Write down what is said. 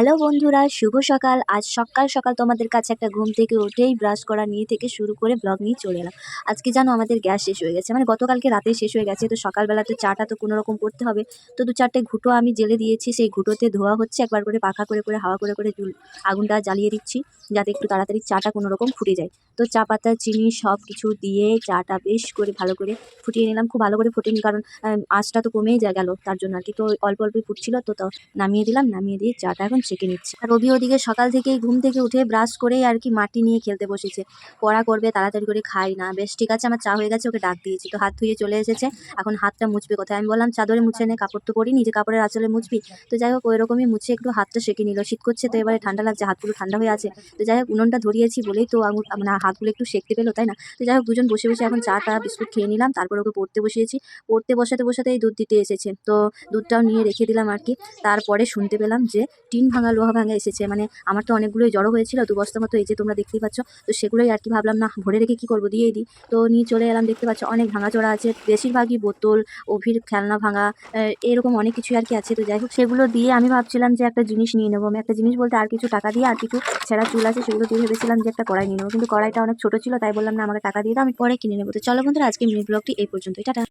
Hello বন্ধুরা, শুভ সকাল। আজ সকাল সকাল তোমাদের কাছে একটা ঘুম থেকে উঠেই ব্রাশ করা নিয়ে থেকে শুরু করে ব্লগ নিয়ে চলে এলাম। আজকে জানো আমাদের গ্যাস শেষ হয়ে গেছে, মানে গতকালকে রাতে শেষ হয়ে গেছে। তো সকালবেলা তো চাটা তো কোনো রকম করতে হবে। তো 2-4টে ঘুঁটো আমি জেলে দিয়েছি, সেই ঘুঁটোতে ধোয়া হচ্ছে, একবার করে পাখা করে করে হাওয়া করে করে আগুনটা জ্বালিয়ে দিচ্ছি, যাতে একটু তাড়াতাড়ি চাটা কোনো রকম ফুটে যায়। তো চা পাতা চিনি সব কিছু দিয়ে চাটা বেশ করে ভালো করে ফুটিয়ে নিলাম। খুব ভালো করে ফোটেনি, কারণ আঁচটা তো কমেই গেল তার জন্য আর কি। তো অল্প অল্পই ফুটছিল, তো নামিয়ে দিলাম, নামিয়ে দিয়ে চাটা এখন ছেঁকে নিচ্ছি। আর রবি ওদিকে সকাল থেকেই ঘুম থেকে উঠে ব্রাশ করেই আর কি মাটি নিয়ে খেলতে বসেছে। পড়া করবে, তাড়াতাড়ি করে খাই না। বেশ ঠিক আছে, আমার চা হয়ে গেছে, ওকে ডাক দিয়েছি। তো হাত ধুয়ে চলে এসেছে, এখন হাতটা মুছবে কোথায়। আমি বললাম চাদরে মুছে নে, কাপড় তো পরিনি যে কাপড়ের আঁচলে মুছবি। তো যাই হোক, ওইরকমই মুছে একটু হাতটা সেঁকে নিল। শীত করছে তো এবারে ঠান্ডা লাগছে, হাতগুলো ঠান্ডা হয়ে আছে। তো যাই হোক, উনুনটা ধরিয়েছি বলেই তো মানে হাতগুলো একটু সেঁকতে পেলো, তাই না? তো যাই হোক, দুজন বসে বসে এখন চাটা বিস্কুট খেয়ে নিলাম, তারপর ওকে পড়তে বসিয়েছি। পড়তে বসাতে বসাতেই দুধ দিতে এসেছে, তো দুধটাও নিয়ে রেখে দিলাম আর কি। তারপরে শুনতে পেলাম যে টিন ভাঙা লোহা ভাঙা এসেছে। মানে আমার তো অনেকগুলোই জড়ো হয়েছিল, 2 বস্তা মতো, এই যে তোমরা দেখতেই পাচ্ছ। তো সেগুলোই আর কি ভাবলাম না ভরে রেখে কি করবো, দিয়েই দিই। তো নিয়ে চলে এলাম, দেখতে পাচ্ছ অনেক ভাঙাচোরা আছে, বেশিরভাগই বোতল, ওভির খেলনা ভাঙা, এরকম অনেক কিছুই আর কি আছে। তো যাই হোক, সেগুলো দিয়ে আমি ভাবছিলাম যে একটা জিনিস নিয়ে নেবো। আমি একটা জিনিস বলতে আর কিছু টাকা দিয়ে আর কিছু ছেঁড়া চুল আছে, সেগুলো দিয়ে ভেবেছিলাম যে একটা কড়াই নিয়ে নেবো, কিন্তু কড়াইটা অনেক ছোট ছিল, তাই বললাম না আমাকে টাকা দিয়ে দাও, আমি পরে কিনে নেবো। তো চলো বন্ধুরা, আজকে মিনি ব্লগটি এই পর্যন্তই, টাটা।